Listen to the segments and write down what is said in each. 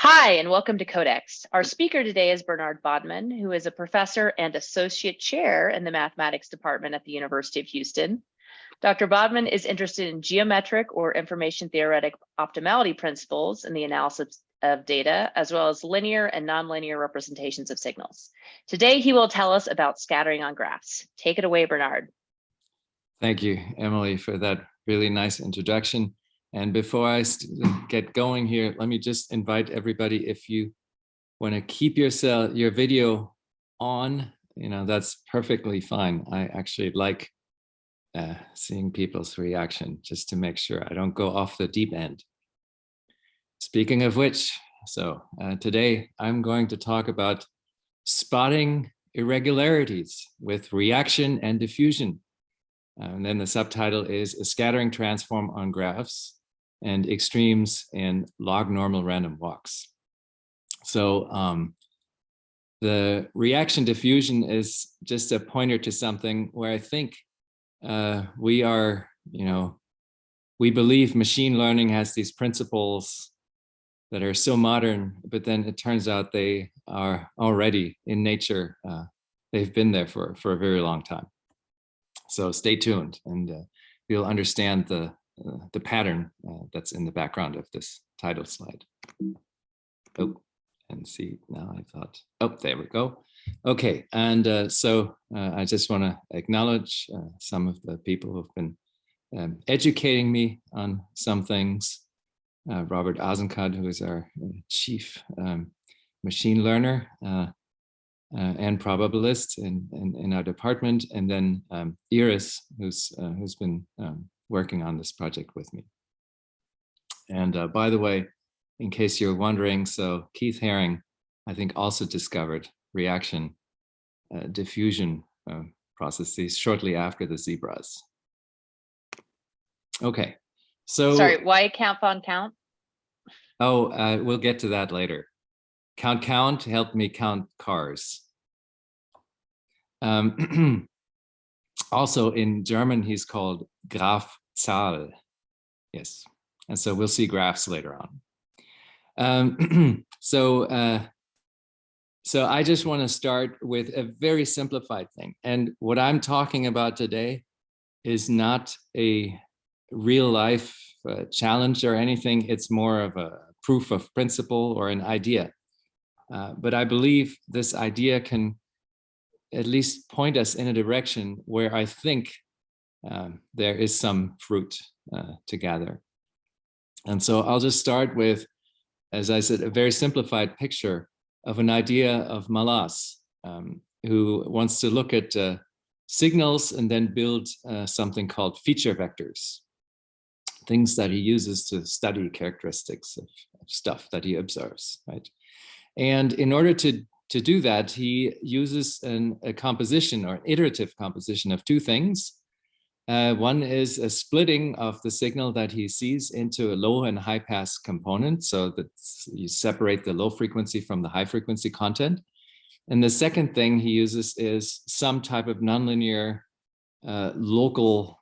Hi, and welcome to Codex. Our speaker today is Bernhard Bodmann, who is a professor and associate chair in the mathematics department at the University of Houston. Dr. Bodmann is interested in geometric or information theoretic optimality principles in the analysis of data, as well as linear and nonlinear representations of signals. Today, he will tell us about scattering on graphs. Take it away, Bernhard. Thank you, Emily, for that really nice introduction. And before I get going here, let me just invite everybody, if you want to keep your video on, that's perfectly fine. I actually like seeing people's reaction just to make sure I don't go off the deep end. Speaking of which, today I'm going to talk about spotting irregularities with reaction and diffusion. And then the subtitle is a scattering transform on graphs and extremes in log normal random walks. So the reaction diffusion is just a pointer to something where I think we believe machine learning has these principles that are so modern, but then it turns out they are already in nature. They've been there for a very long time. So stay tuned and you'll understand the pattern that's in the background of this title slide. Oh, and see, now I thought, oh, there we go. Okay, and I just want to acknowledge some of the people who've been educating me on some things. Robert Azenkad, who is our chief machine learner and probabilist in our department, and then Iris, who's been working on this project with me. And by the way, in case you're wondering, so Keith Haring, I think, also discovered reaction diffusion processes shortly after the zebras. Okay, so sorry, why count on count? Oh, we'll get to that later. Count helped me count cars. Also in German, he's called Graphzahl. Yes, and so we'll see graphs later on. So I just want to start with a very simplified thing. And what I'm talking about today is not a real life challenge or anything. It's more of a proof of principle or an idea. But I believe this idea can at least point us in a direction where I think there is some fruit to gather. And so I'll just start with, as I said, a very simplified picture of an idea of Mallat, who wants to look at signals and then build something called feature vectors, things that he uses to study characteristics of stuff that he observes, right? And in order to do that, he uses a composition or an iterative composition of two things. One is a splitting of the signal that he sees into a low and high pass component, so that you separate the low frequency from the high frequency content. And the second thing he uses is some type of nonlinear local,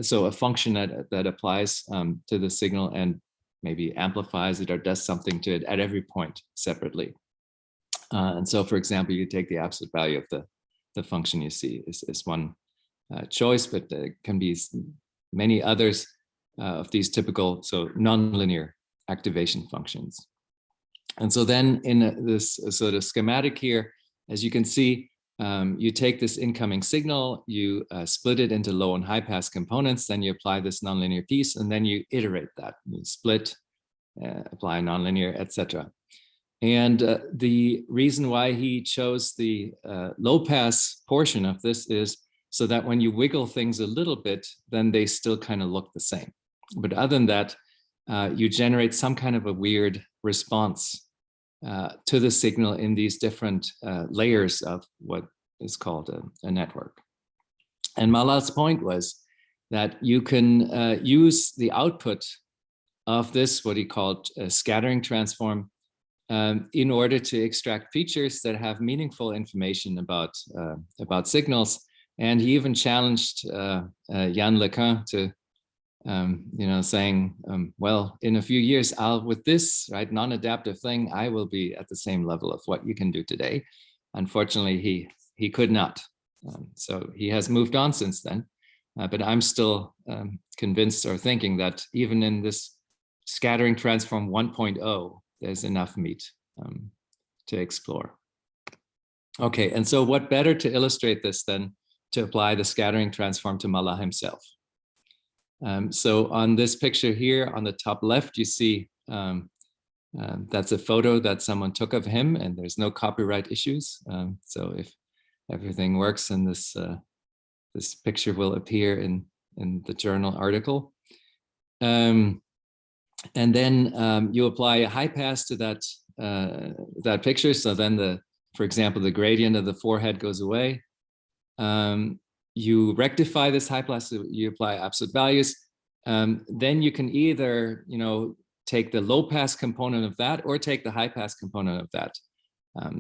so a function that applies to the signal and maybe amplifies it or does something to it at every point separately. And so, for example, you take the absolute value of the function you see is one choice, but there can be many others of these typical, so nonlinear activation functions. And so then in this sort of schematic here, as you can see, you take this incoming signal, you split it into low and high pass components, then you apply this nonlinear piece, and then you iterate that. You split, apply nonlinear, etc. And the reason why he chose the low pass portion of this is so that when you wiggle things a little bit, then they still kind of look the same. But other than that, you generate some kind of a weird response to the signal in these different layers of what is called a network. And Mallat's point was that you can use the output of this, what he called a scattering transform, in order to extract features that have meaningful information about signals. And he even challenged Yann LeCun saying, well, in a few years, with this non-adaptive thing, I will be at the same level of what you can do today. Unfortunately, he could not. So he has moved on since then. But I'm still convinced or thinking that even in this scattering transform 1.0, there's enough meat to explore. Okay, and so what better to illustrate this than to apply the scattering transform to Mallat himself? So on this picture here on the top left, you see that's a photo that someone took of him, and there's no copyright issues. So if everything works, and this picture will appear in the journal article. And then you apply a high pass to that picture. So then for example, the gradient of the forehead goes away. You rectify this high pass, so you apply absolute values. Then you can either, take the low pass component of that or take the high pass component of that.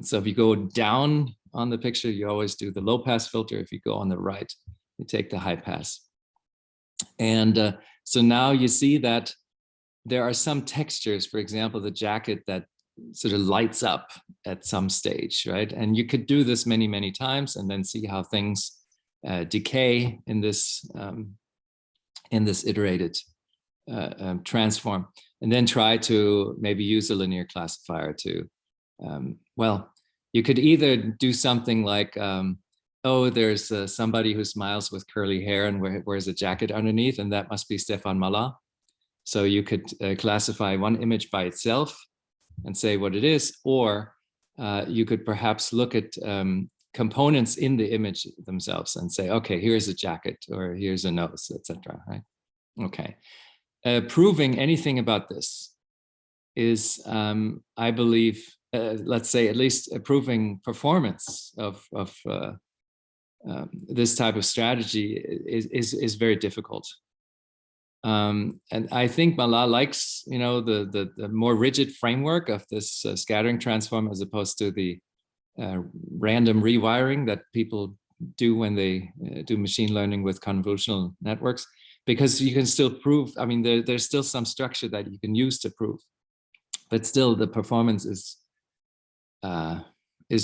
So if you go down on the picture, you always do the low pass filter. If you go on the right, you take the high pass. And so now you see that there are some textures, for example, the jacket that sort of lights up at some stage, right? And you could do this many, many times and then see how things decay in this iterated transform, and then try to maybe use a linear classifier to, well, you could either do something like, oh, there's somebody who smiles with curly hair and wears a jacket underneath, and that must be Stefan Mallat. So you could classify one image by itself and say what it is, or you could perhaps look at components in the image themselves and say, okay, here's a jacket, or here's a nose, etc. Right? Okay. Proving anything about this is, I believe, let's say at least proving performance of this type of strategy is very difficult. And I think Mallat likes, the more rigid framework of this scattering transform, as opposed to the random rewiring that people do when they do machine learning with convolutional networks, because you can still prove, I mean, there's still some structure that you can use to prove, but still the performance is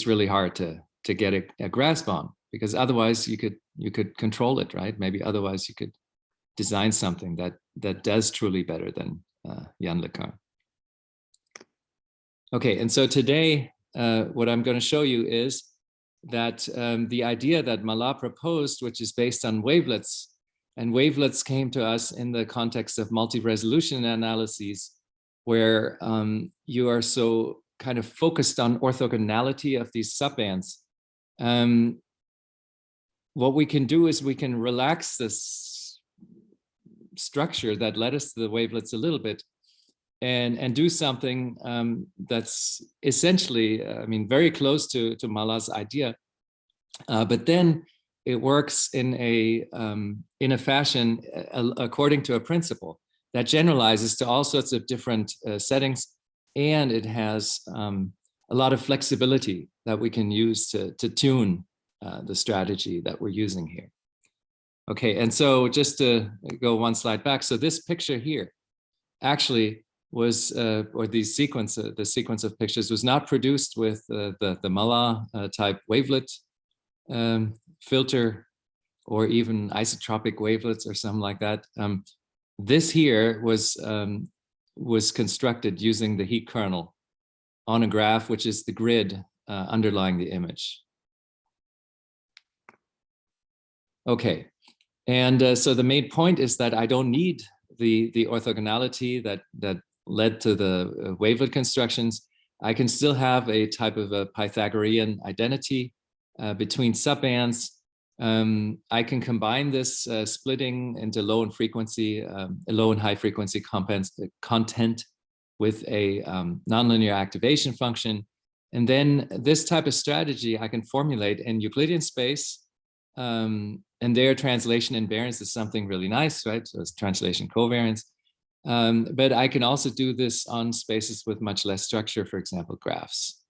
really hard to get a grasp on, because otherwise you could control it, right? Maybe otherwise you could design something that does truly better than Jan Le Cun. Okay, and so today, what I'm going to show you is that the idea that Mallat proposed, which is based on wavelets, and wavelets came to us in the context of multi-resolution analyses, where you are so kind of focused on orthogonality of these subbands. What we can do is we can relax this structure that led us to the wavelets a little bit, and do something that's essentially, I mean, very close to Mallat's idea, but then it works in a fashion according to a principle that generalizes to all sorts of different settings, and it has a lot of flexibility that we can use to tune the strategy that we're using here. Okay, and so just to go one slide back, so this picture here actually was, or the sequence of pictures was not produced with the Mallat type wavelet filter, or even isotropic wavelets or something like that. This here was constructed using the heat kernel on a graph, which is the grid underlying the image. Okay, and so the main point is that I don't need the orthogonality that led to the wavelet constructions. I can still have a type of a Pythagorean identity between subbands. I can combine this splitting into low and high frequency content with a nonlinear activation function. And then this type of strategy I can formulate in Euclidean space. And their translation invariance is something really nice, right? So it's translation covariance. But I can also do this on spaces with much less structure, for example, graphs.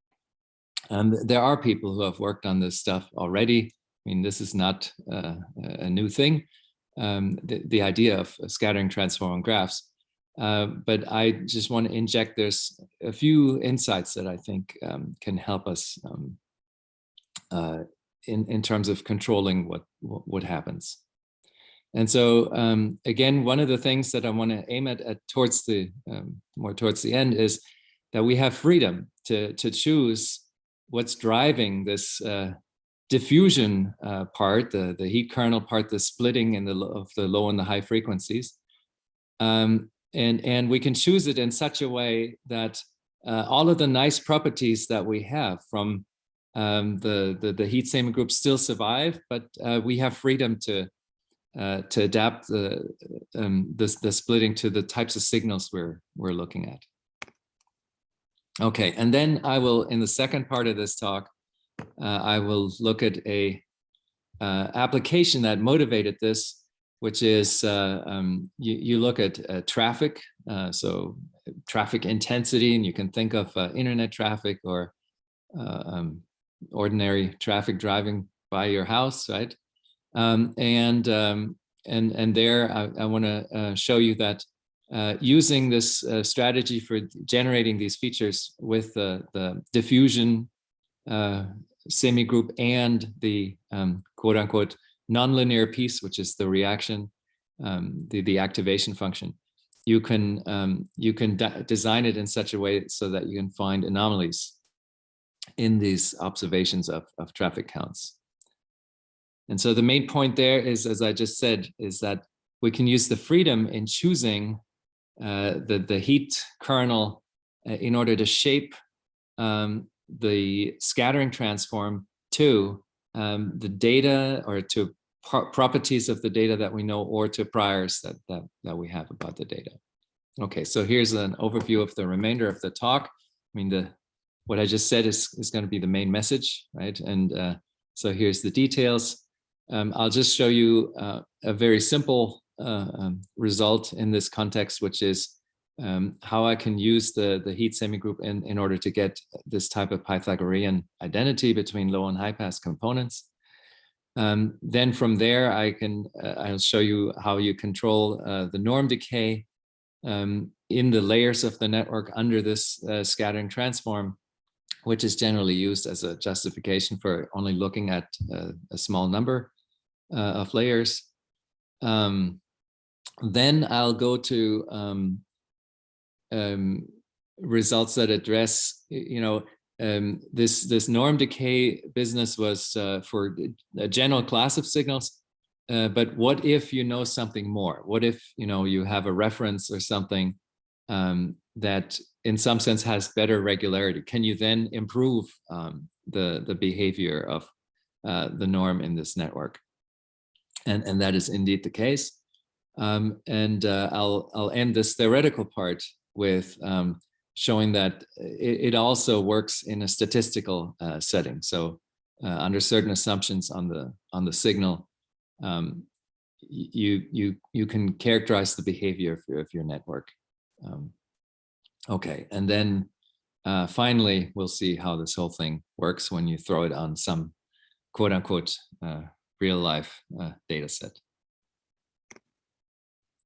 There are people who have worked on this stuff already. I mean, this is not a new thing. the idea of scattering transform on graphs. But I just want to inject there's a few insights that I think can help us in terms of controlling what happens. And so again, one of the things that I want to aim at towards the more towards the end is that we have freedom to choose what's driving this diffusion part, the heat kernel part, the splitting of the low and the high frequencies. And we can choose it in such a way that all of the nice properties that we have from the heat semigroup still survive, but we have freedom to adapt the splitting to the types of signals we're looking at. Okay, and then I will, in the second part of this talk, I will look at a application that motivated this, which is you look at traffic, so traffic intensity, and you can think of internet traffic or ordinary traffic driving by your house, right? And there I want to show you that using this strategy for generating these features with the diffusion semigroup and the quote unquote nonlinear piece, which is the reaction, the activation function, you can design it in such a way so that you can find anomalies in these observations of traffic counts. And so the main point there is, as I just said, is that we can use the freedom in choosing the heat kernel in order to shape the scattering transform to the data or to properties of the data that we know, or to priors that we have about the data. Okay, so here's an overview of the remainder of the talk. I mean, what I just said is going to be the main message, right? And so here's the details. I'll just show you a very simple result in this context, which is how I can use the heat semigroup in order to get this type of Pythagorean identity between low and high pass components. Then from there, I'll show you how you control the norm decay in the layers of the network under this scattering transform, which is generally used as a justification for only looking at a small number of layers. Then I'll go to results that address, this norm decay business was for a general class of signals. But what if you know something more? What if you have a reference or something that in some sense has better regularity? Can you then improve the behavior of the norm in this network? And that is indeed the case. I'll end this theoretical part with showing that it also works in a statistical setting. So under certain assumptions on the signal, you can characterize the behavior of your network. Okay, and then finally, we'll see how this whole thing works when you throw it on some quote unquote real life data set.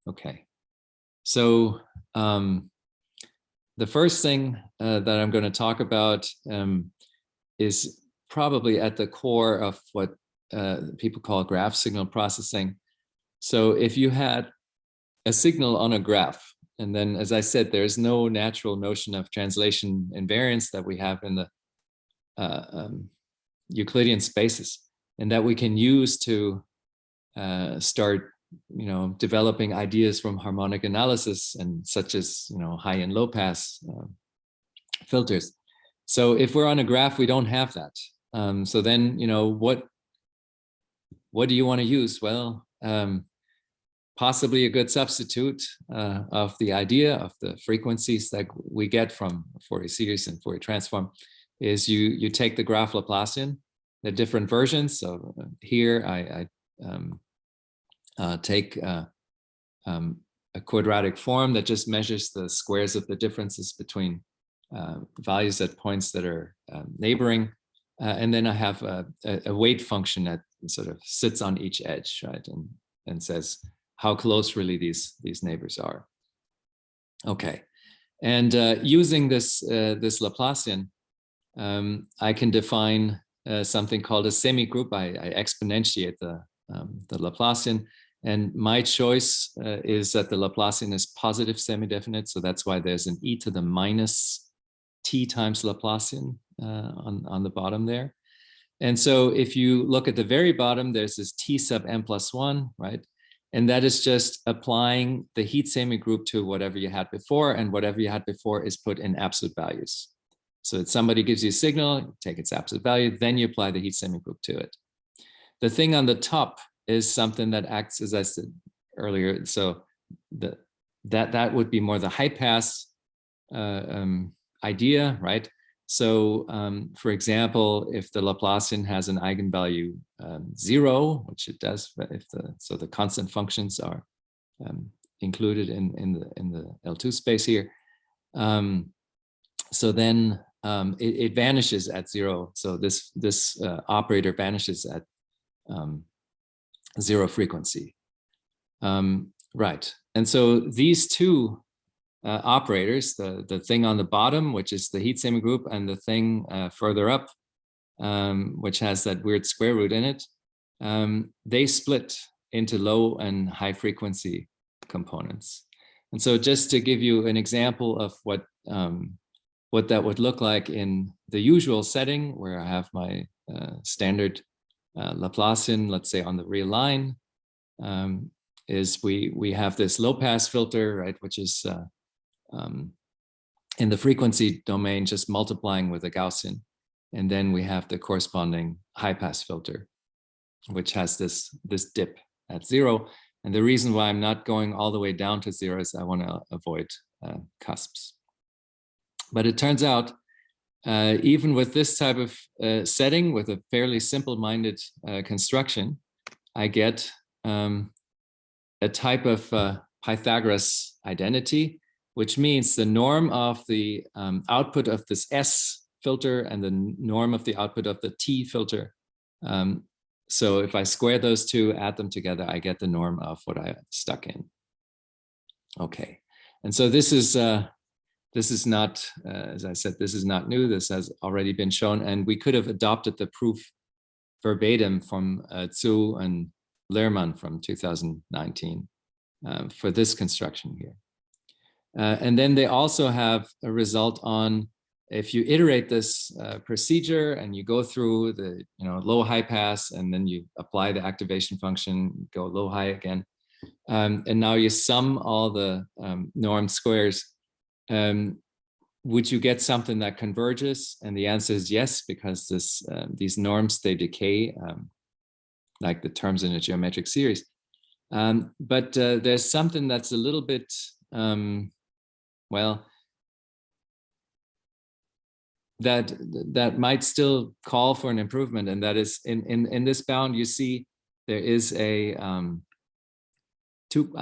Okay, so the first thing that I'm going to talk about is probably at the core of what people call graph signal processing. So if you had a signal on a graph, and then, as I said, there's no natural notion of translation invariance that we have in the Euclidean spaces, and that we can use to start, developing ideas from harmonic analysis and such as, high and low pass filters. So if we're on a graph, we don't have that. So then, what do you want to use? Well, possibly a good substitute of the idea of the frequencies that we get from Fourier series and Fourier transform is you take the graph Laplacian, the different versions. So here I take a quadratic form that just measures the squares of the differences between values at points that are neighboring. And then I have a weight function that sort of sits on each edge, right? and says how close really these neighbors are. Okay, and using this Laplacian, I can define something called a semigroup. I exponentiate the Laplacian, and my choice is that the Laplacian is positive semi-definite, so that's why there's an e to the minus t times Laplacian on the bottom there. And so if you look at the very bottom, there's this t sub n plus 1, right? And that is just applying the heat semigroup to whatever you had before, and whatever you had before is put in absolute values. So if somebody gives you a signal, you take its absolute value, then you apply the heat semigroup to it. The thing on the top is something that acts, as I said earlier, so that would be more the high pass idea, right? So for example, if the Laplacian has an eigenvalue 0, which it does, if the constant functions are included in the L2 space here, so then it vanishes at 0. So this operator vanishes at 0 frequency, right? And so these two operators, the thing on the bottom, which is the heat semigroup, and the thing further up, which has that weird square root in it, they split into low and high frequency components. And so just to give you an example of what that would look like in the usual setting, where I have my standard Laplacian, let's say on the real line, is we have this low pass filter, right, which is in the frequency domain just multiplying with a Gaussian, and then we have the corresponding high pass filter, which has this dip at 0. And the reason why I'm not going all the way down to 0 is I want to avoid cusps. But it turns out, even with this type of setting, with a fairly simple-minded construction, I get a type of Pythagoras identity, which means the norm of the output of this S filter and the norm of the output of the T filter. So if I square those two, add them together, I get the norm of what I stuck in. Okay, and so this is not, as I said, this is not new. This has already been shown, and we could have adopted the proof verbatim from Zhu and Lehrmann from 2019 for this construction here. And then they also have a result on, if you iterate this procedure and you go through the low high pass, and then you apply the activation function, go low high again, and now you sum all the norm squares, would you get something that converges? And the answer is yes, because these norms, they decay like the terms in a geometric series. But there's something that's a little bit, well, that might still call for an improvement, and that is in this bound, you see there is a 2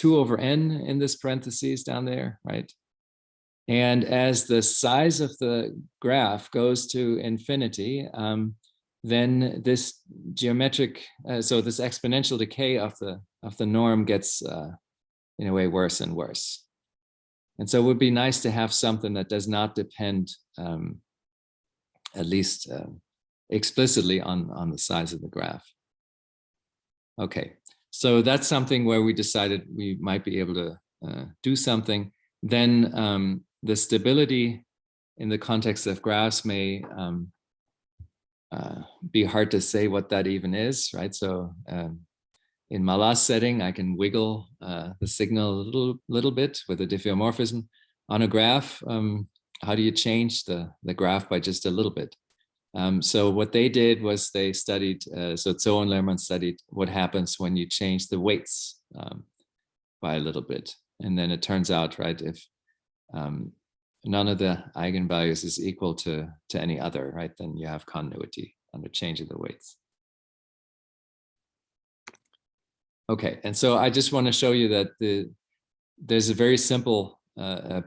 over n in this parentheses down there, right? And as the size of the graph goes to infinity, then this geometric, so this exponential decay of the norm gets in a way worse and worse. And so it would be nice to have something that does not depend, at least explicitly, on the size of the graph. Okay, so that's something where we decided we might be able to do something. Then the stability in the context of graphs may be hard to say what that even is, right? So in Mallat's setting, I can wiggle the signal a little bit with a diffeomorphism. On a graph, how do you change the graph by just a little bit? So what they did was they studied, so Zhou and Lehrmann studied what happens when you change the weights by a little bit. And then it turns out, right, if none of the eigenvalues is equal to any other, right, then you have continuity on the change of the weights. Okay, and so I just want to show you that there's a very simple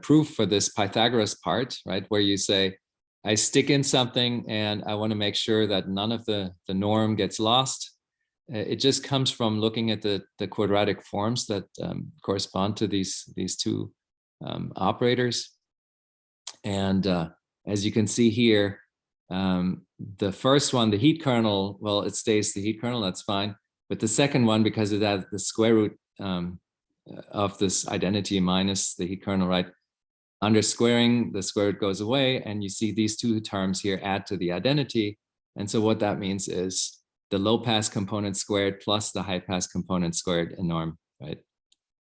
proof for this Pythagoras part, right, where you say, I stick in something and I want to make sure that none of the norm gets lost. it just comes from looking at the quadratic forms that correspond to these two operators. And as you can see here, the first one, the heat kernel, well, it stays the heat kernel, that's fine. But the second one, because it has the square root of this identity minus the heat kernel, right? Under squaring, the square root goes away, and you see these two terms here add to the identity. And so what that means is the low pass component squared plus the high pass component squared in norm, right?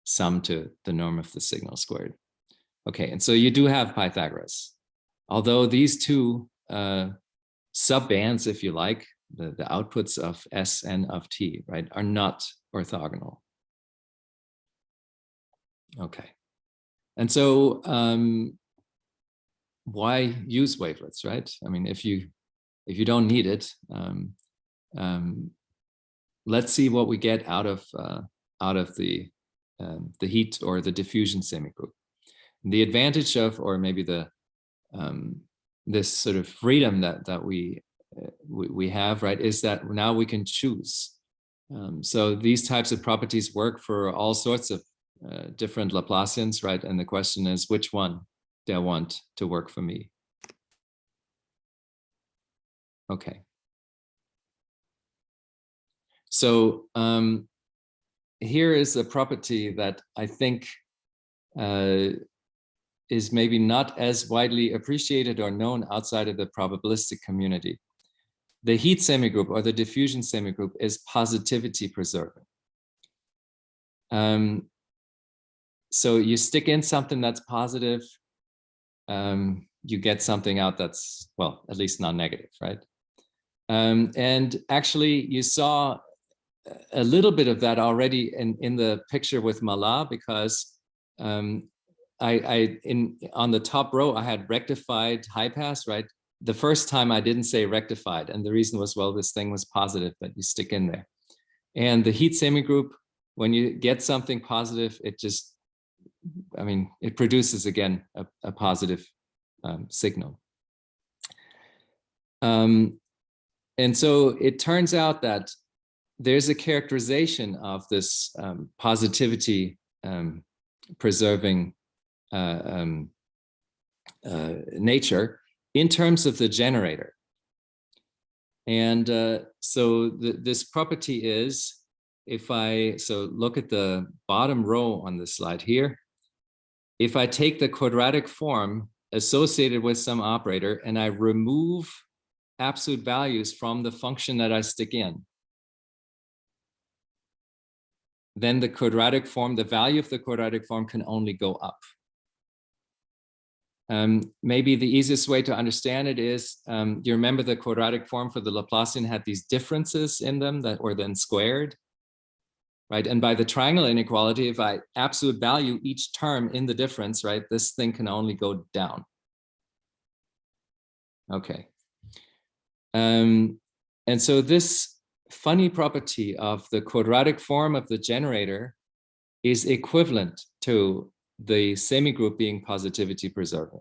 Sum to the norm of the signal squared. Okay, and so you do have Pythagoras. Although these two sub-bands, if you like, the outputs of S and of T, right, are not orthogonal. Okay. And so why use wavelets, right? I mean, if you don't need it, let's see what we get out of the heat or the diffusion semigroup. The advantage of, or maybe the this sort of freedom that we have, right, is that now we can choose. So these types of properties work for all sorts of different Laplacians, right? And the question is, which one do I want to work for me? Okay. So here is a property that I think is maybe not as widely appreciated or known outside of the probabilistic community. The heat semigroup or the diffusion semigroup is positivity preserving. So you stick in something that's positive, you get something out that's, well, at least non-negative, right? And actually you saw a little bit of that already in the picture with Mallat, because on the top row, I had rectified high pass, right? The first time I didn't say rectified. And the reason was, well, this thing was positive that you stick in there. And the heat semigroup, when you get something positive, it just, I mean, it produces again a positive signal. And so it turns out that there's a characterization of this positivity preserving nature in terms of the generator. And so this property is, if I, so look at the bottom row on the slide here, if I take the quadratic form associated with some operator and I remove absolute values from the function that I stick in, then the quadratic form, the value of the quadratic form can only go up. Maybe the easiest way to understand it is, you remember the quadratic form for the Laplacian had these differences in them that were then squared, right? And by the triangle inequality, if I absolute value each term in the difference, right, this thing can only go down. Okay. And so this funny property of the quadratic form of the generator is equivalent to the semigroup being positivity preserving.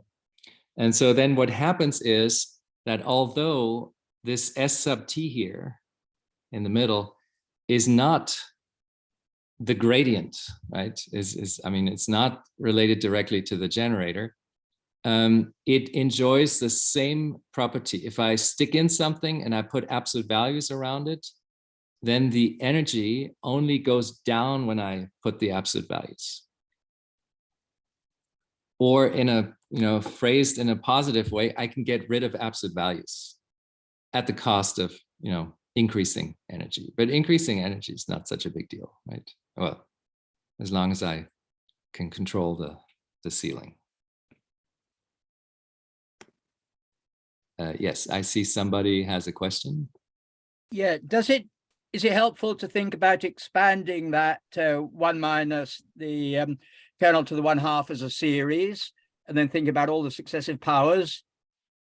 And so then what happens is that although this S sub t here in the middle is not the gradient, right? I mean, it's not related directly to the generator. It enjoys the same property. If I stick in something and I put absolute values around it, then the energy only goes down when I put the absolute values. Or in a, phrased in a positive way, I can get rid of absolute values at the cost of, increasing energy. But increasing energy is not such a big deal, right? Well, as long as I can control the ceiling. Yes, I see somebody has a question. Yeah, is it helpful to think about expanding that 1 minus the kernel to the 1/2 as a series, and then think about all the successive powers?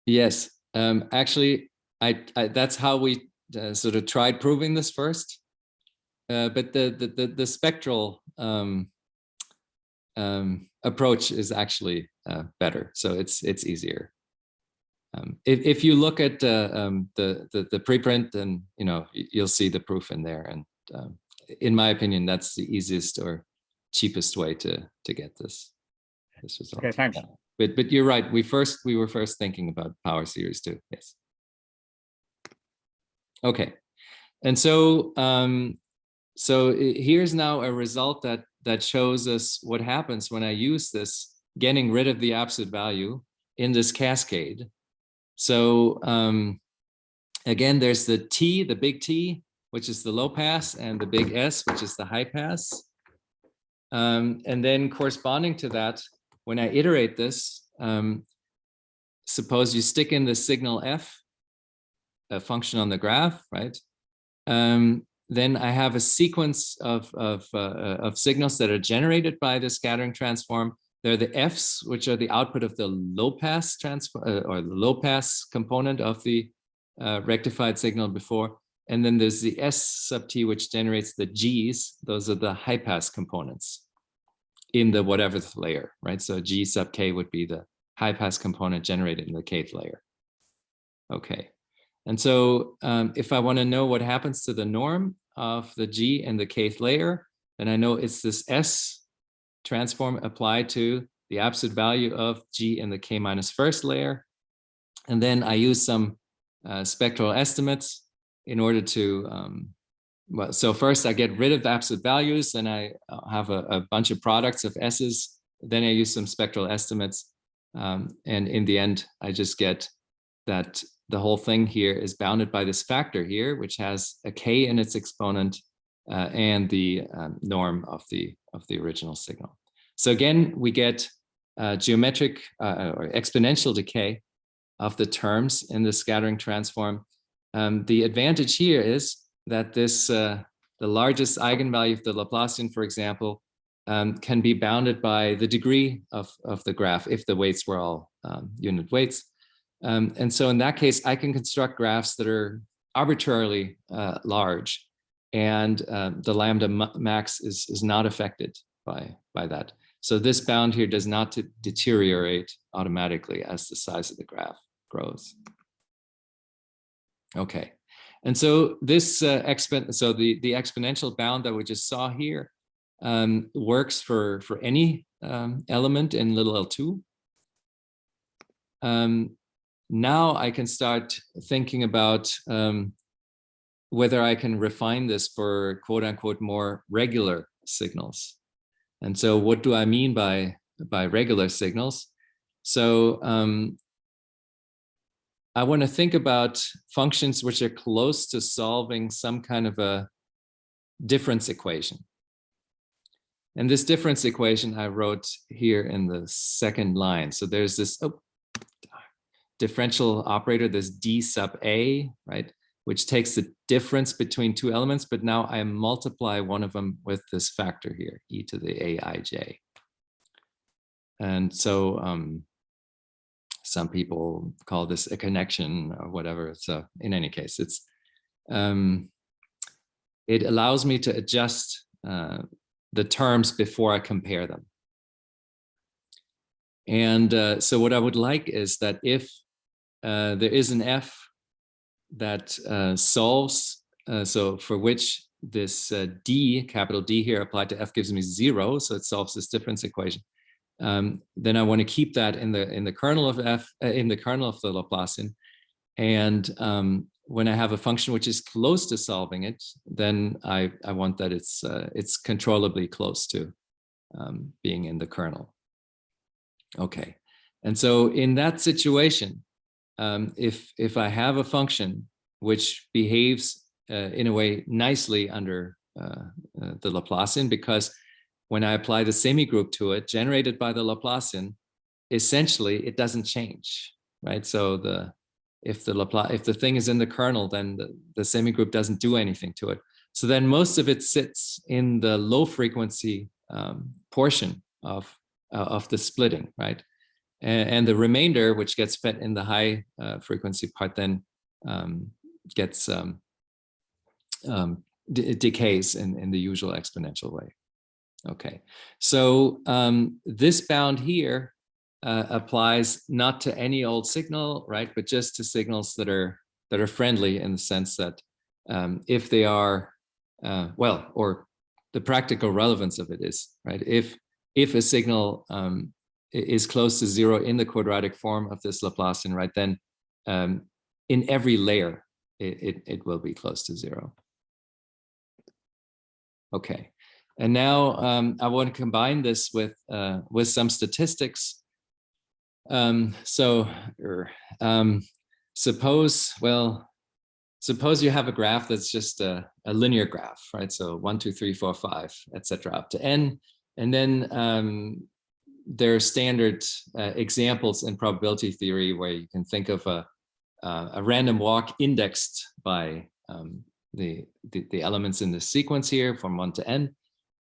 Yes, actually, that's how we sort of tried proving this first. But the spectral approach is actually better, so it's easier. If you look at the preprint, then you'll see the proof in there. And in my opinion, that's the easiest or cheapest way to get this result. Okay, thanks. Yeah. But you're right. We were first thinking about power series too. Yes. Okay, and so here's now a result that shows us what happens when I use this, getting rid of the absolute value in this cascade. So again, there's the T, the big T, which is the low pass, and the big S, which is the high pass. And then corresponding to that, when I iterate this, suppose you stick in the signal F, a function on the graph, right? Then I have a sequence of signals that are generated by the scattering transform. They're the Fs, which are the output of the low pass transform or the low pass component of the rectified signal before. And then there's the S sub T, which generates the Gs. Those are the high pass components in the whateverth layer, right? So G sub K would be the high pass component generated in the kth layer. Okay. And so if I want to know what happens to the norm of the G and the kth layer, then I know it's this S transform applied to the absolute value of G in the K minus first layer. And then I use some spectral estimates in order to, well, so first I get rid of the absolute values, then I have a bunch of products of S's, then I use some spectral estimates. And in the end, I just get that the whole thing here is bounded by this factor here, which has a K in its exponent and the norm of the original signal. So again, we get geometric or exponential decay of the terms in the scattering transform. The advantage here is that this the largest eigenvalue of the Laplacian, for example, can be bounded by the degree of the graph if the weights were all unit weights. And so in that case, I can construct graphs that are arbitrarily large, and the lambda max is not affected by that. So this bound here does not deteriorate automatically as the size of the graph grows. Okay, and so this the exponential bound that we just saw here works for any element in little L2. Now I can start thinking about whether I can refine this for quote unquote more regular signals. And so what do I mean by regular signals? So I want to think about functions which are close to solving some kind of a difference equation. And this difference equation I wrote here in the second line. So there's this differential operator, this D sub A, right, which takes the difference between two elements, but now I multiply one of them with this factor here, e to the aij. And so some people call this a connection or whatever. So in any case, it's it allows me to adjust the terms before I compare them. And so what I would like is that if there is an F that solves, so for which this D, capital D here applied to F gives me 0, so it solves this difference equation. Then I want to keep that in the kernel of F, in the kernel of the Laplacian. And when I have a function which is close to solving it, then I want that it's controllably close to being in the kernel. Okay, and so in that situation, if I have a function which behaves in a way nicely under the Laplacian, because when I apply the semigroup to it generated by the Laplacian, essentially it doesn't change, right? So if the thing is in the kernel, then the semigroup doesn't do anything to it. So then most of it sits in the low frequency portion of the splitting, right? And the remainder, which gets fed in the high frequency part, then gets decays in the usual exponential way. Okay, so this bound here applies not to any old signal, right, but just to signals that are friendly, in the sense that if they are well, or the practical relevance of it is, right, if a signal is close to zero in the quadratic form of this Laplacian, right, then in every layer it will be close to zero. Okay, and now I want to combine this with some statistics. Suppose you have a graph that's just a linear graph, right? So 1, 2, 3, 4, 5, etc. up to n, and then there are standard examples in probability theory where you can think of a random walk indexed by the elements in the sequence here from 1 to n.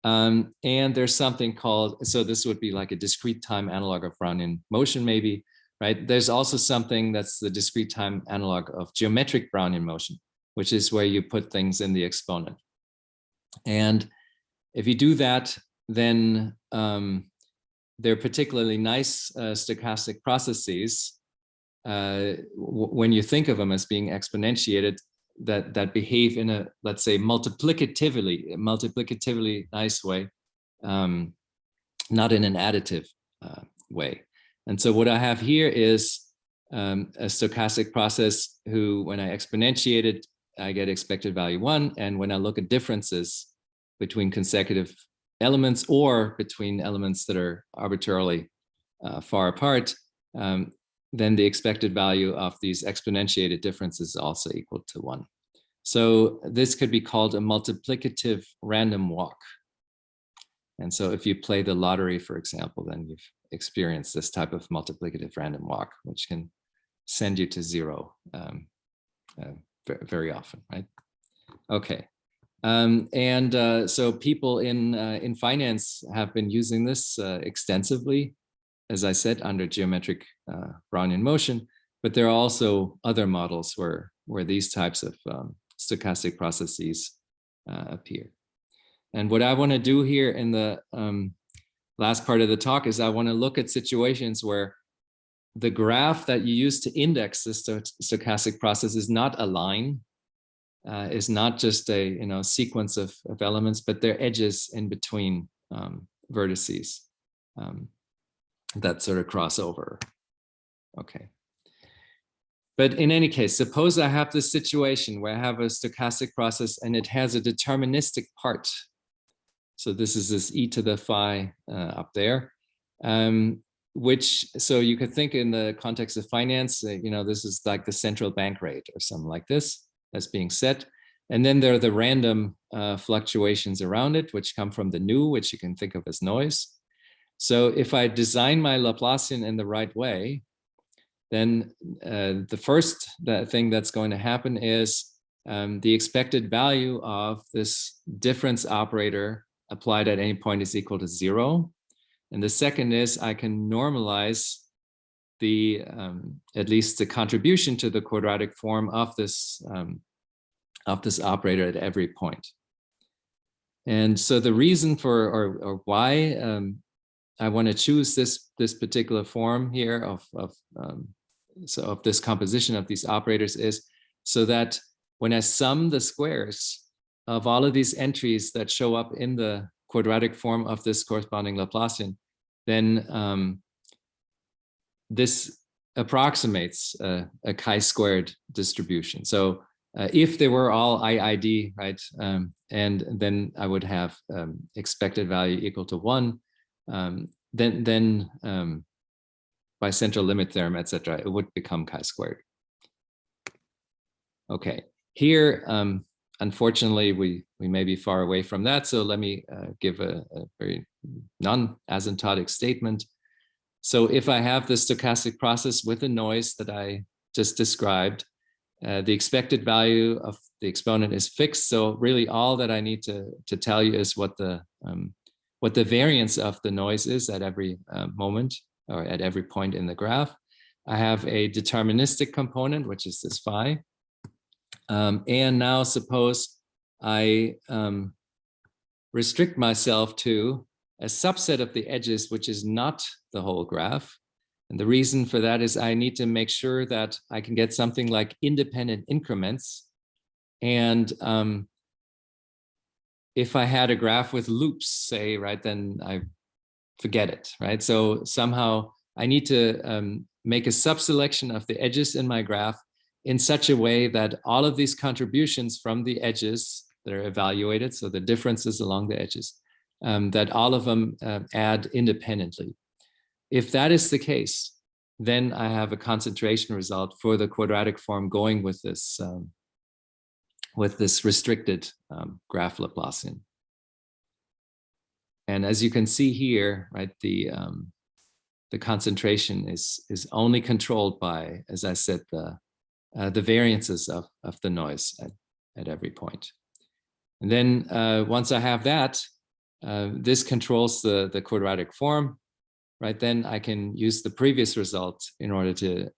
And there's something called, so this would be like a discrete time analog of Brownian motion, maybe, right? There's also something that's the discrete time analog of geometric Brownian motion, which is where you put things in the exponent. And if you do that, then they're particularly nice stochastic processes when you think of them as being exponentiated, that behave in a, let's say, multiplicatively nice way, not in an additive way. And so what I have here is a stochastic process who, when I exponentiate it, I get expected value 1. And when I look at differences between consecutive elements or between elements that are arbitrarily far apart, then the expected value of these exponentiated differences is also equal to 1. So this could be called a multiplicative random walk. And so if you play the lottery, for example, then you've experienced this type of multiplicative random walk, which can send you to zero very often, right? Okay. So people in finance have been using this extensively, as I said, under geometric Brownian motion, but there are also other models where these types of stochastic processes appear. And what I want to do here in the last part of the talk is I want to look at situations where the graph that you use to index this stochastic process is not a line, is not just a sequence of elements, but they're edges in between vertices that sort of cross over. Okay. But in any case, suppose I have this situation where I have a stochastic process and it has a deterministic part. So this is this e to the phi up there, so you could think in the context of finance, this is like the central bank rate or something like this that's being set. And then there are the random fluctuations around it, which come from the nu, which you can think of as noise. So if I design my Laplacian in the right way, then the first thing that's going to happen is the expected value of this difference operator applied at any point is equal to 0. And the second is I can normalize the at least the contribution to the quadratic form of this operator at every point. And so the reason for or why I want to choose this particular form here of this composition of these operators is so that when I sum the squares of all of these entries that show up in the quadratic form of this corresponding Laplacian, then this approximates a chi-squared distribution. So if they were all IID, right, and then I would have expected value equal to 1, then by central limit theorem, etc., it would become chi-squared. Okay, here, unfortunately, we may be far away from that, so let me give a very non-asymptotic statement. So if I have the stochastic process with the noise that I just described, the expected value of the exponent is fixed. So really all that I need to tell you is what the variance of the noise is at every moment or at every point in the graph. I have a deterministic component, which is this phi. And now suppose I restrict myself to a subset of the edges, which is not the whole graph. And the reason for that is I need to make sure that I can get something like independent increments. And if I had a graph with loops, say, right, then I forget it, right? So somehow I need to make a subselection of the edges in my graph in such a way that all of these contributions from the edges that are evaluated, so the differences along the edges, that all of them add independently. If that is the case, then I have a concentration result for the quadratic form going with this restricted graph Laplacian. And as you can see here, right, the concentration is only controlled by, as I said, the variances of the noise at every point. And then once I have that, this controls the quadratic form, right? Then I can use the previous result in order to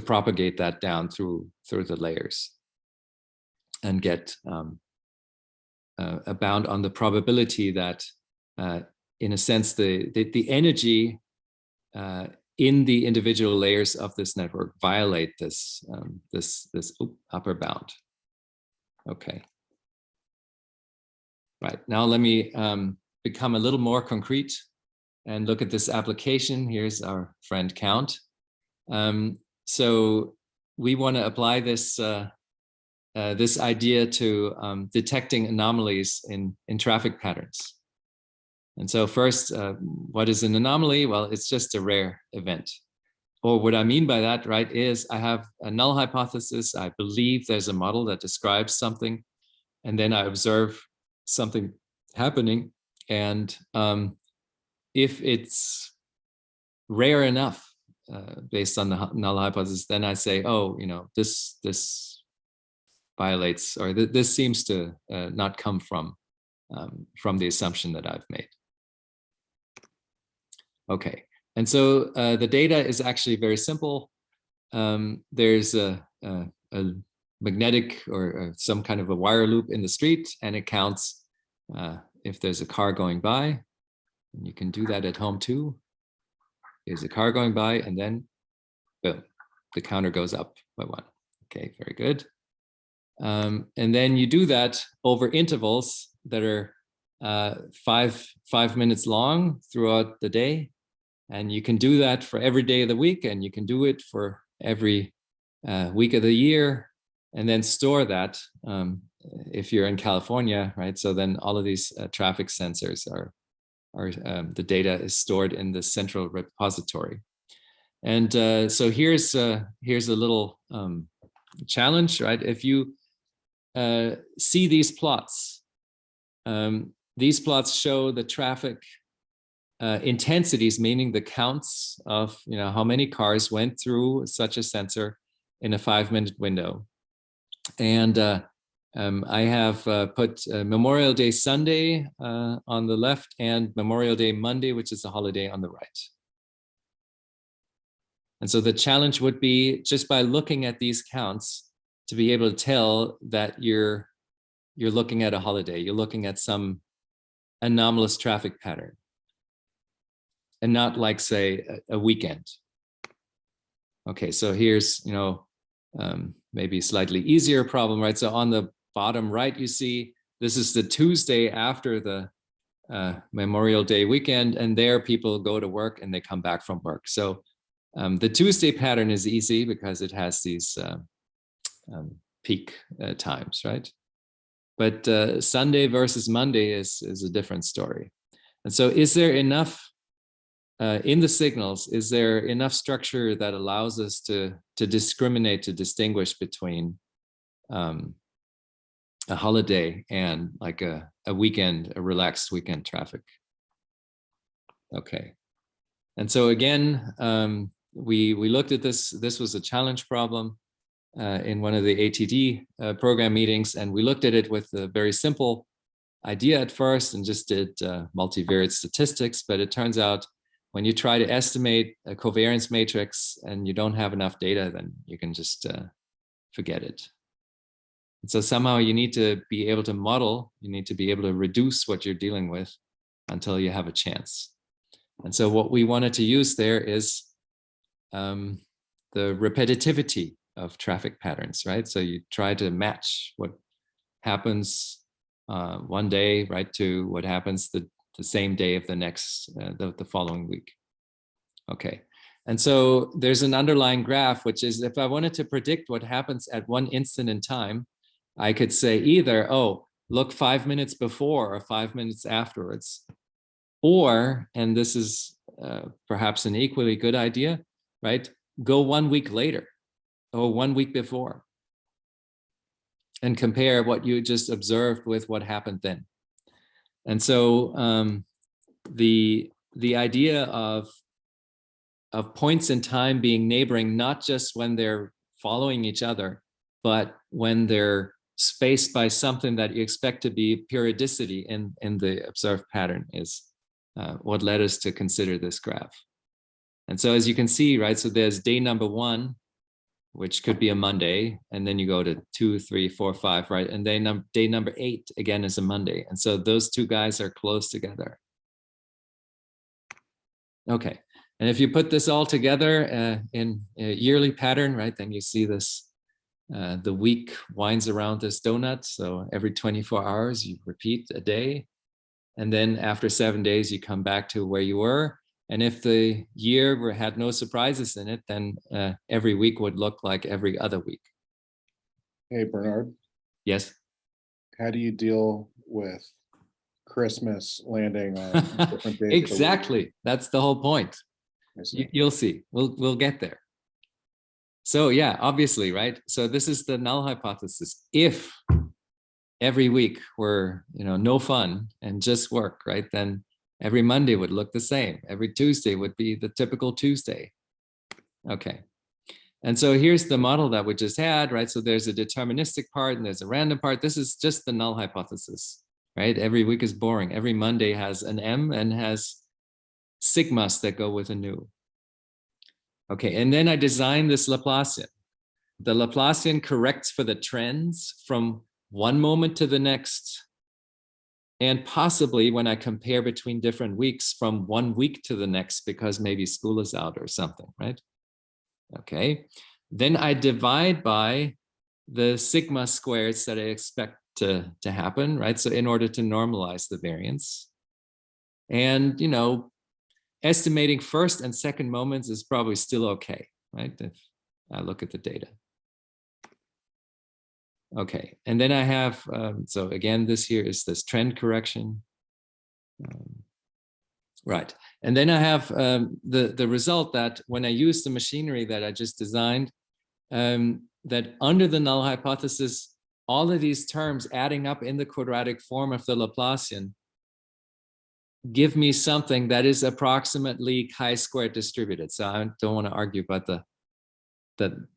propagate that down through the layers and get a bound on the probability that, in a sense, the energy in the individual layers of this network violate this upper bound. Okay. Right, now let me become a little more concrete and look at this application. Here's our friend Count. So we want to apply this this idea to detecting anomalies in traffic patterns. And so first, what is an anomaly? Well, it's just a rare event. Or what I mean by that, right, is I have a null hypothesis. I believe there's a model that describes something, and then I observe something happening. And if it's rare enough, based on the null hypothesis, then I say, oh, you know, this violates, or this seems to not come from the assumption that I've made. Okay, and so the data is actually very simple. There's a magnetic or some kind of a wire loop in the street, and it counts if there's a car going by. And you can do that at home too. There's a car going by, and then boom, the counter goes up by 1. Okay, very good. And then you do that over intervals that are 5 minutes long throughout the day. And you can do that for every day of the week, and you can do it for every week of the year, and then store that if you're in California, right? So then all of these traffic sensors are the data is stored in the central repository. And so here's a little challenge, right? If you see these plots show the traffic intensities, meaning the counts of, you know, how many cars went through such a sensor in a 5-minute window. And I have put Memorial Day Sunday on the left and Memorial Day Monday, which is a holiday, on the right. And so the challenge would be, just by looking at these counts, to be able to tell that you're looking at a holiday, you're looking at some anomalous traffic pattern, and not like, say, a weekend. Okay, so here's, you know, maybe slightly easier problem, right? So on the bottom right, you see this is the Tuesday after the Memorial Day weekend, and there people go to work and they come back from work. So the Tuesday pattern is easy because it has these peak times, right? But Sunday versus Monday is a different story. And so is there enough in the signals, is there enough structure that allows us to discriminate, to distinguish between a holiday and like a weekend, a relaxed weekend traffic? Okay. And so again, we looked at this. This was a challenge problem in one of the ATD program meetings, and we looked at it with a very simple idea at first and just did multivariate statistics. But it turns out when you try to estimate a covariance matrix and you don't have enough data, then you can just forget it. And so somehow you need to be able to model, you need to be able to reduce what you're dealing with until you have a chance. And so what we wanted to use there is the repetitivity of traffic patterns, right? So you try to match what happens one day, right, to what happens the same day of the next, the following week. Okay, and so there's an underlying graph, which is if I wanted to predict what happens at one instant in time, I could say either, oh, look 5 minutes before or 5 minutes afterwards, or, and this is perhaps an equally good idea, right? Go 1 week later or 1 week before and compare what you just observed with what happened then. And so the idea of points in time being neighboring, not just when they're following each other, but when they're spaced by something that you expect to be periodicity in the observed pattern, is what led us to consider this graph. And so as you can see, right, so there's day number 1, which could be a Monday, and then you go to 2, 3, 4, 5, right? And day number 8 again is a Monday. And so those two guys are close together. Okay, and if you put this all together in a yearly pattern, right, then you see this, the week winds around this donut. So every 24 hours, you repeat a day. And then after 7 days, you come back to where you were. And if the year had no surprises in it, then every week would look like every other week. Hey, Bernhard, Yes. how do you deal with Christmas landing on different days? Exactly. That's the whole point. You'll see. We'll get there. So yeah, obviously, right? So this is the null hypothesis. If every week were, no fun and just work, right, then every Monday would look the same. Every Tuesday would be the typical Tuesday. Okay. And so here's the model that we just had, right? So there's a deterministic part and there's a random part. This is just the null hypothesis, right? Every week is boring. Every Monday has an M and has sigmas that go with a nu. Okay, and then I designed this Laplacian. The Laplacian corrects for the trends from one moment to the next, and possibly when I compare between different weeks from 1 week to the next, because maybe school is out or something, right? Okay, then I divide by the sigma squares that I expect to happen, right? So in order to normalize the variance. And, estimating first and second moments is probably still okay, right? If I look at the data. Okay, and then I have, so again, this here is this trend correction. Right, and then I have the result that when I use the machinery that I just designed, that under the null hypothesis, all of these terms adding up in the quadratic form of the Laplacian give me something that is approximately chi-squared distributed. So I don't want to argue about the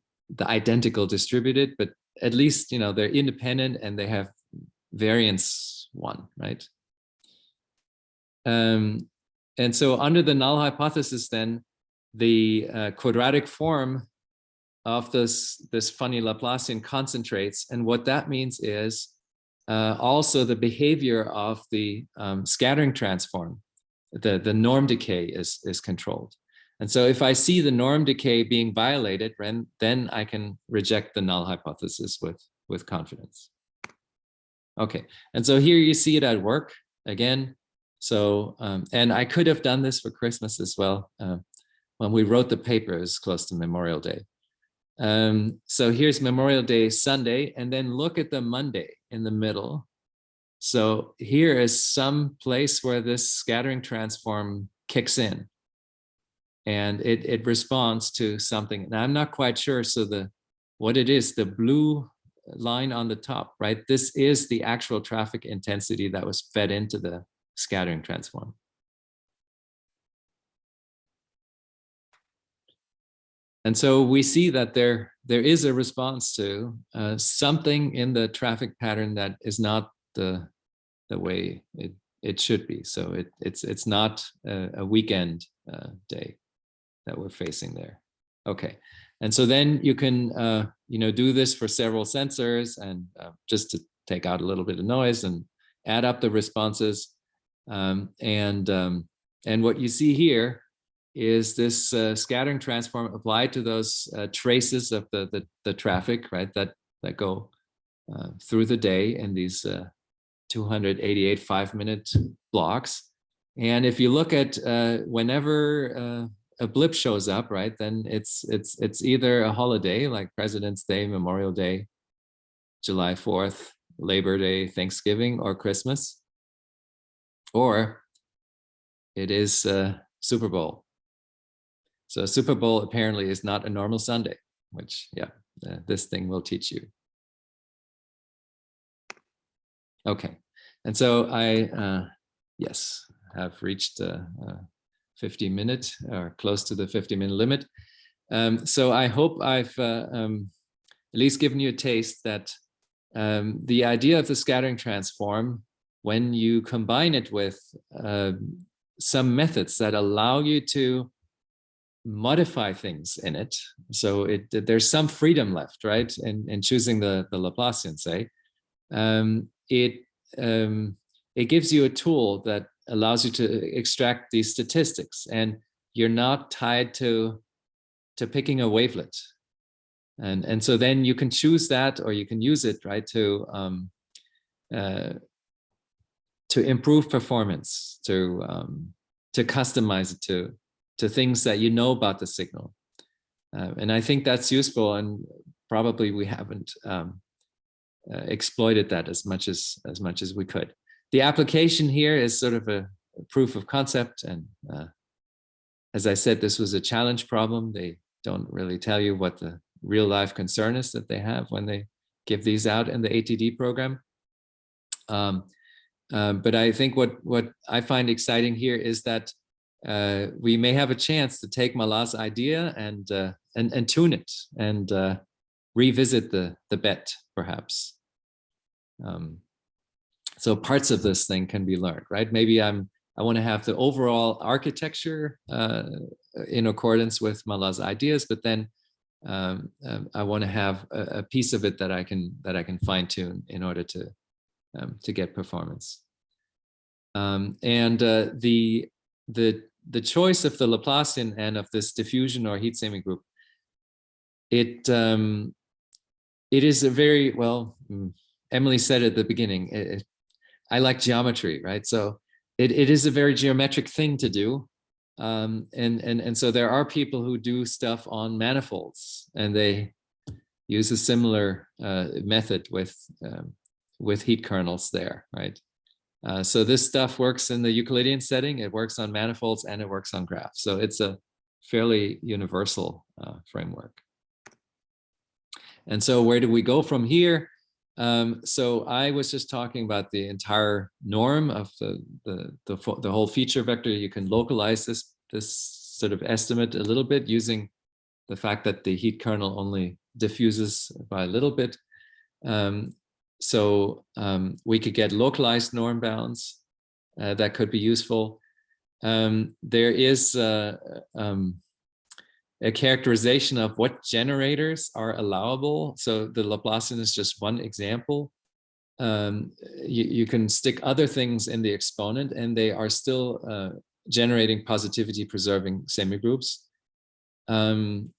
identical distributed, but at least, they're independent and they have variance 1, right? And so under the null hypothesis, then the quadratic form of this funny Laplacian concentrates. And what that means is also the behavior of the scattering transform, the norm decay is controlled. And so if I see the norm decay being violated, then I can reject the null hypothesis with confidence. Okay, and so here you see it at work again. So, and I could have done this for Christmas as well. When we wrote the paper, it was close to Memorial Day. So here's Memorial Day Sunday, and then look at the Monday in the middle. So here is some place where this scattering transform kicks in. And it responds to something. And I'm not quite sure. So what it is, the blue line on the top, right? This is the actual traffic intensity that was fed into the scattering transform. And so we see that there is a response to something in the traffic pattern that is not the way it should be. So it's not a weekend day that we're facing there. Okay, and so then you can do this for several sensors, and just to take out a little bit of noise and add up the responses. And what you see here is this scattering transform applied to those traces of the traffic, right, that go through the day in these 288 5-minute blocks. And if you look at whenever a blip shows up, right, then it's either a holiday like President's Day, Memorial Day, July 4th, Labor Day, Thanksgiving, or Christmas, or it is Super Bowl. So Super Bowl apparently is not a normal Sunday, which, yeah, this thing will teach you. Okay, and so I, yes, have reached 50-minute or close to the 50-minute limit. So I hope I've at least given you a taste that the idea of the scattering transform, when you combine it with some methods that allow you to modify things in it, so there's some freedom left, right, in choosing the Laplacian, say, it gives you a tool that allows you to extract these statistics, and you're not tied to picking a wavelet, and so then you can choose that, or you can use it, right, to improve performance, to customize it to things that you know about the signal, and I think that's useful, and probably we haven't exploited that as much as we could. The application here is sort of a proof of concept, and as I said, this was a challenge problem. They don't really tell you what the real life concern is that they have when they give these out in the ATD program. But I think what I find exciting here is that we may have a chance to take Mallat's idea and tune it and revisit the bet, perhaps. So parts of this thing can be learned, right? Maybe I want to have the overall architecture in accordance with Mallat's ideas, but then I want to have a piece of it that I can fine tune in order to get performance. And the choice of the Laplacian and of this diffusion or heat semigroup, it is a very, well, Emily said at the beginning, I like geometry, right? So it is a very geometric thing to do. And so there are people who do stuff on manifolds, and they use a similar method with heat kernels there, right? So this stuff works in the Euclidean setting, it works on manifolds, and it works on graphs. So it's a fairly universal framework. And so where do we go from here? So I was just talking about the entire norm of the whole feature vector. You can localize this sort of estimate a little bit using the fact that the heat kernel only diffuses by a little bit. So we could get localized norm bounds that could be useful. There is a characterization of what generators are allowable. So the Laplacian is just one example. You can stick other things in the exponent, and they are still generating positivity preserving semigroups.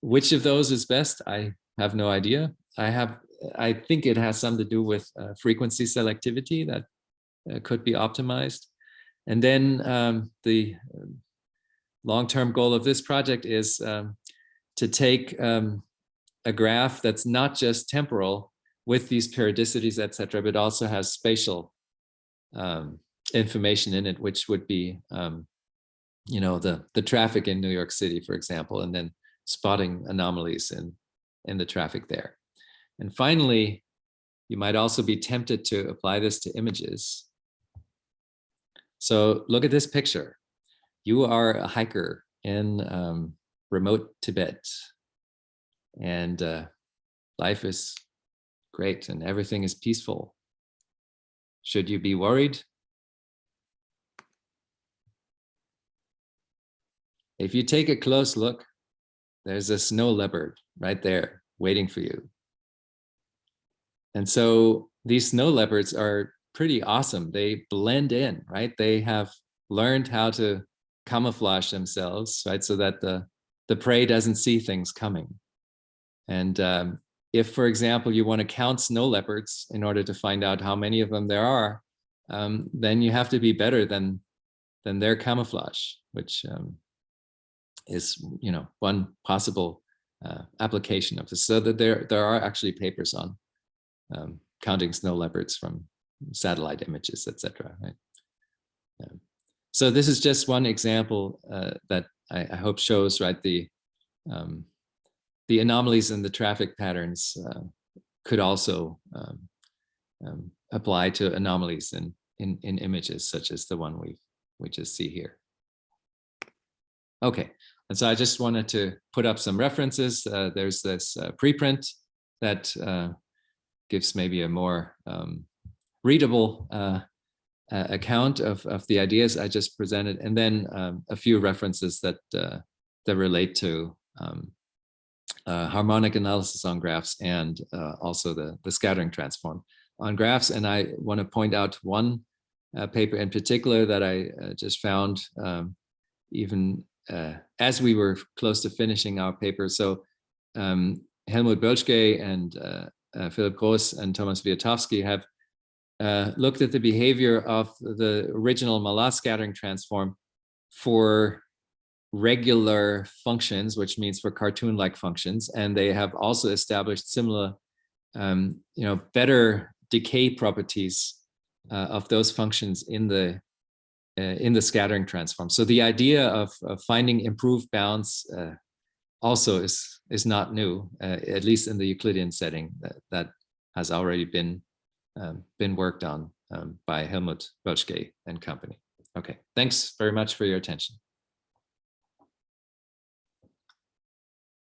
Which of those is best? I have no idea. I think it has something to do with frequency selectivity that could be optimized. And then the long-term goal of this project is to take a graph that's not just temporal with these periodicities, etc., but also has spatial information in it, which would be, you know, the traffic in New York City, for example, and then spotting anomalies in the traffic there. And finally, you might also be tempted to apply this to images. So look at this picture. You are a hiker in remote Tibet, and life is great and everything is peaceful. Should you be worried? If you take a close look, there's a snow leopard right there waiting for you. And so these snow leopards are pretty awesome. They blend in, right? They have learned how to camouflage themselves, right? So that the prey doesn't see things coming. And if, for example, you want to count snow leopards in order to find out how many of them there are, then you have to be better than their camouflage, which is, you know, one possible application of this. So that there are actually papers on counting snow leopards from satellite images, etc. Right? So this is just one example that I hope shows, right, the anomalies in the traffic patterns could also apply to anomalies in images, such as the one we just see here. Okay, and so I just wanted to put up some references. There's this preprint that gives maybe a more readable account of the ideas I just presented, and then a few references that relate to harmonic analysis on graphs and also the scattering transform on graphs. And I want to point out one paper in particular that I just found even as we were close to finishing our paper. So Helmut Bölschke and Philipp Gross and Thomas Wiatowski have looked at the behavior of the original Mallat scattering transform for regular functions, which means for cartoon-like functions, and they have also established similar, better decay properties of those functions in the scattering transform. So the idea of finding improved bounds also is not new, at least in the Euclidean setting. That has already been worked on by Helmut Bölschke and company. Okay, thanks very much for your attention.